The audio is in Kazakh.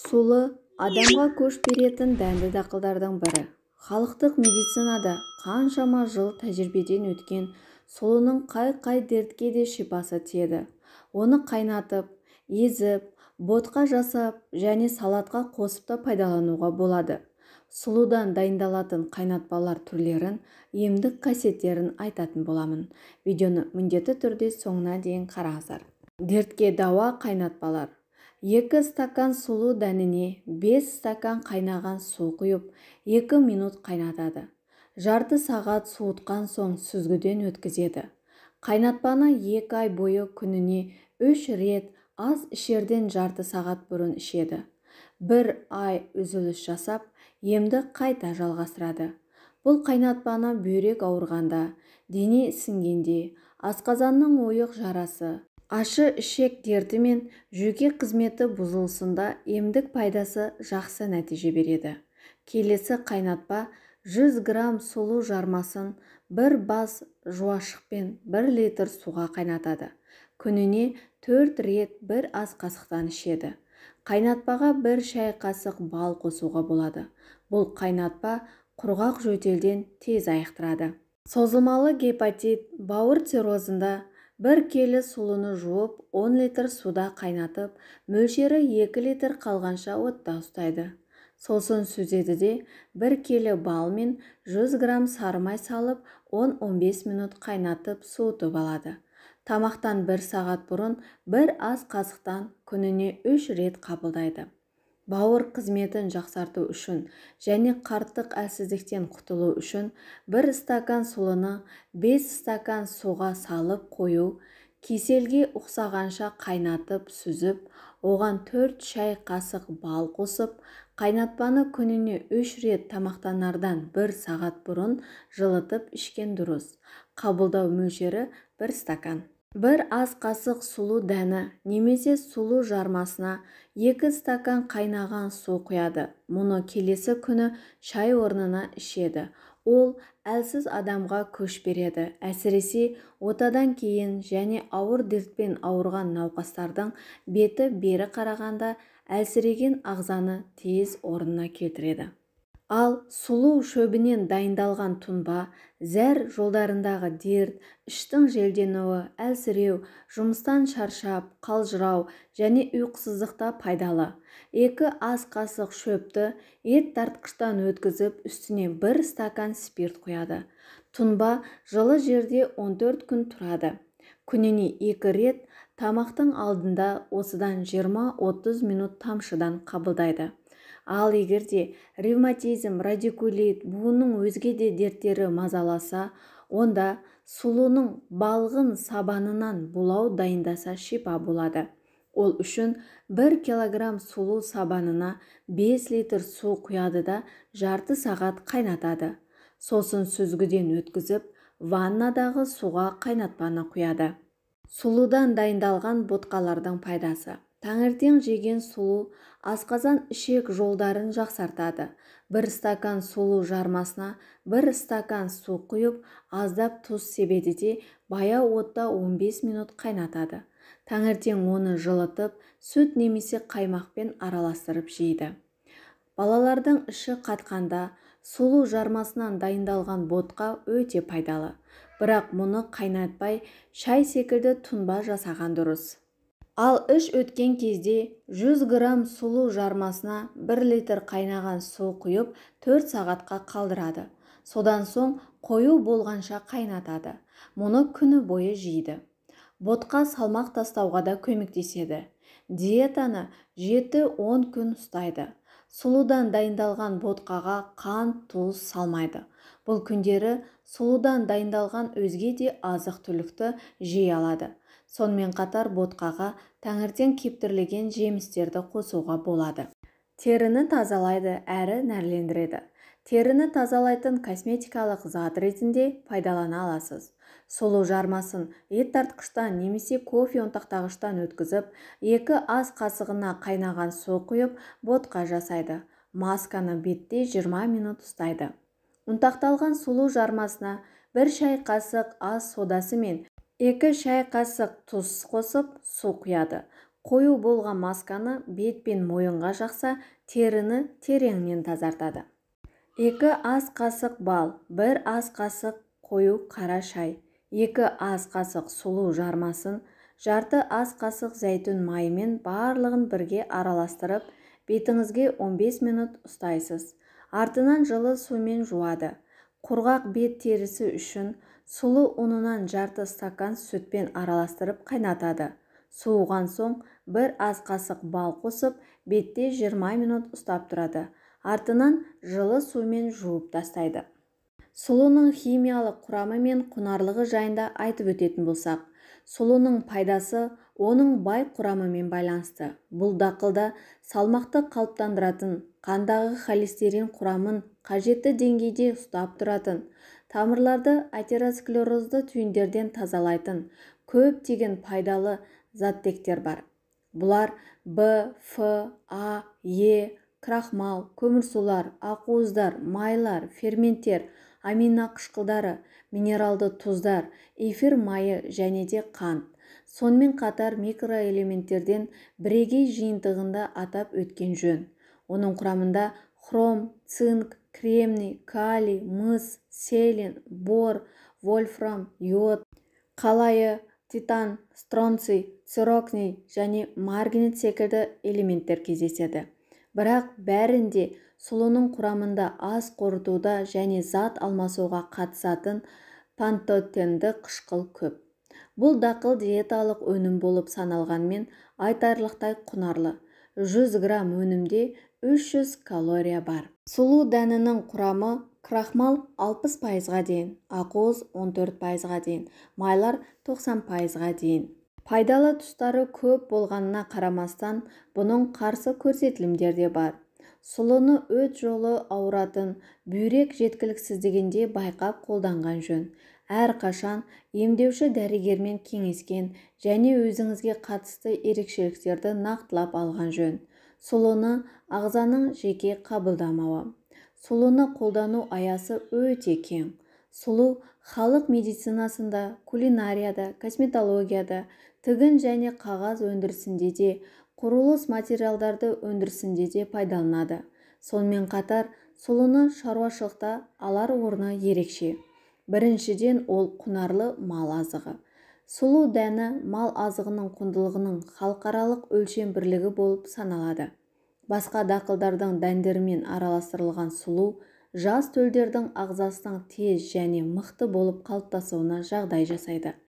Сулы адамға көш беретін дәнді дақылдардың бірі. Халықтық медицинада қаншама жыл тәжірибеден өткен сұлының қай дертке де шипасы тиеді. Оны қайнатып, езіп, ботқа жасап және салатқа қосып та пайдалануға болады. Сұлудан дайындалатын қайнатпалар түрлерін, емдік қасиеттерін айтатын боламын. Видеоны міндетті түрде соңына дейін қараңыздар. Дертке дауа қайнатпалар. 2 стакан сұлу дәніне 5 стакан қайнаған су құйып 2 минут қайнатады. Жарты сағат суытқан соң сүзгіден өткізеді. Қайнатпаны 2 ай бойы күніне 3 рет аз ішерден жарты сағат бұрын ішеді. 1 ай үзіліс жасап, емді қайта жалғастырады. Бұл қайнатпаны бүйрек ауырғанда, дене ісінгенде, асқазанның ойық жарасы, ашы ішек дерті мен жүйке қызметі бұзылысында емдік пайдасы жақсы нәтиже береді. Келесі қайнатпа 100 грамм сұлу жармасын 1 бас жуашықпен 1 литр суға қайнатады. Күніне 4 рет 1 ас қасықтан ішеді. Қайнатпаға 1 шай қасық бал қосуға болады. Бұл қайнатпа құрғақ жөтелден тез айықтырады. Созылмалы гепатит, бауыр циррозында 1 келі сұлыны жуып 10 литр суда қайнатып, мөлшері 2 литр қалғанша отта ұстайды. Сосын сүзеді де 1 келі бал мен 100 грамм сары май салып 10-15 минут қайнатып суытып алады. Тамақтан 1 сағат бұрын 1 ас қасықтан күніне 3 рет қабылдайды. Бауыр қызметін жақсарту үшін және қарттық әлсіздіктен құтылу үшін 1 стакан сұлыны 5 стакан суға салып қою, кеселге ұқсағанша қайнатып сүзіп, оған 4 шай қасық бал қосып, қайнатпаны күніне 3 рет тамақтанардан 1 сағат бұрын жылытып ішкен дұрыс. Қабылдау мөлшері 1 стакан. 1 ас қасық сұлу дәні немесе сұлу жармасына 2 стакан қайнаған су құяды. Мұны келесі күні шай орнына ішеді. Ол әлсіз адамға күш береді. Әсіресе отадан кейін және ауыр дертпен ауырған науқастардың беті бері қарағанда әлсіреген ағзаны тез орнына келтіреді. Ал сұлу шөбінен дайындалған тұнба, зәр жолдарындағы дерт, іштің желденуі, әлсіреу, жұмыстан шаршап, қалжырау және ұйқысыздықта пайдалы. 2 ас қасық шөпті ет тартқыштан өткізіп, үстіне 1 стакан спирт құяды. Тұнба жылы жерде 14 күн тұрады. Күніне 2 рет тамақтың алдында осыдан 20-30 минут тамшыдан қабылдайды. Ал егерде ревматизм, радикулит, буынның өзге де дерттері мазаласа, онда сұлының балғын сабанынан булау дайындаса шипа болады. Ол үшін 1 килограмм сұлу сабанына 5 литр су құяды да жарты сағат қайнатады. Сосын сүзгіден өткізіп, ваннадағы суға қайнатпаны құяды. Сұлудан дайындалған ботқалардың пайдасы. Таңертең жеген сұлу асқазан ішек жолдарын жақсартады. 1 стакан сұлу жармасына 1 стакан су құйып, аздап тұз себеді де баяу отта 15 минут қайнатады. Таңертең оны жылытып, сүт немесе қаймақпен араластырып жейді. Балалардың іші қатқанда сұлу жармасынан дайындалған ботқа өте пайдалы. Бірақ мұны қайнатпай, шай секілді тұнба жасаған дұрыс. Ал іш өткен кезде 100 грамм сұлу жармасына 1 литр қайнаған су құйып 4 сағатқа қалдырады. Содан соң қою болғанша қайнатады. Мұны күні бойы жейді. Ботқа салмақ тастауға да көмектеседі. Диетаны 7-10 күн ұстайды. Сұлудан дайындалған ботқаға қант, тұз салмайды. Бұл күндері сұлудан дайындалған өзге де азық түлікті жей алады. Сонымен қатар ботқаға таңертең кептірілген жемістерді қосуға болады. Теріні тазалайды әрі нәрлендіреді. Теріні тазалайтын косметикалық зат ретінде пайдалана аласыз. Сұлу жармасын ет тартқыштан немесе кофе ұнтақтағыштан өткізіп, 2 ас қасығына қайнаған су құйып, ботқа жасайды. Масканы бетте 20 минут ұстайды. Ұнтақталған сұлу жармасына 1 шай қасық ас содасы мен 2 шай қасық тұз қосып су құяды. Қою болған масканы бет пен мойынға жақса, теріні тереңнен тазартады. 2 ас қасық бал, 1 ас қасық қою қара шай, 2 ас қасық сұлу жармасын, жарты ас қасық зәйтүн майымен барлығын бірге араластырып, бетіңізге 15 минут ұстайсыз. Артынан жылы сумен жуады. Құрғақ бет терісі үшін сұлы ұнынан жарты стакан сүтпен араластырып қайнатады. Суыған соң 1 ас қасық бал қосып, бетте 20 минут ұстап тұрады. Артынан жылы сумен жуып тастайды. Сұлының химиялық құрамы мен құнарлығы жайында айтып өтетін болсақ, сұлының пайдасы оның бай құрамымен байланысты. Бұл дақылда салмақты қалыптандыратын, қандағы холестерин құрамын қажетті деңгейде ұстап тұратын, тамырларды атеросклерозды түйіндерден тазалайтын көптеген пайдалы заттектер бар. Бұлар В, Ф, А, Е, крахмал, көмірсулар, ақуыздар, майлар, ферменттер, аминақышқылдары, минералды тұздар, эфир майы және де қант. Сонымен қатар микроэлементтерден бірегей жиынтығында атап өткен жөн. Оның құрамында хром, цинк, кремний, калий, мыс, селен, бор, вольфрам, йод, қалайы, титан, стронций, цирконий және марганец секілді элементтер кездеседі. Бірақ бәрінде сұлының құрамында ас қорытуда және зат алмасуға қатысатын пантотенді қышқыл көп. Бұл дақыл диеталық өнім болып саналғанмен айтарлықтай құнарлы. 100 грамм өнімде 300 калория бар. Сұлу дәнінің құрамы крахмал 60%-ға дейін, ақуыз 14%-ға дейін, майлар 90%-ға дейін. Пайдалы тұстары көп болғанына қарамастан, бұның қарсы көрсетілімдер де бар. Сұлыны өт жолы ауыратын, бүйрек жеткіліксіздігінде байқап қолданған жөн. Әрқашан емдеуші дәрігермен кеңескен және өзіңізге қатысты ерекшеліктерді нақтылап алған жөн. Сұлыны ағзаның жеке қабылдамауы. Сұлыны қолдану аясы өте кең. Сұлу халық медицинасында, кулинарияда, косметологияда, тігін және қағаз өндірісінде де, құрылыс материалдарды өндірісінде де пайдаланады. Сонымен қатар, сұлыны шаруашылықта алар орны ерекше. Біріншіден, ол құнарлы мал азығы. Сұлу дәні мал азығының құндылығының халықаралық өлшем бірлігі болып саналады. Басқа дақылдардың дәндерімен араластырылған сұлу, жас төлдердің ағзасының тез және мықты болып қалыптасуына жағдай жасайды.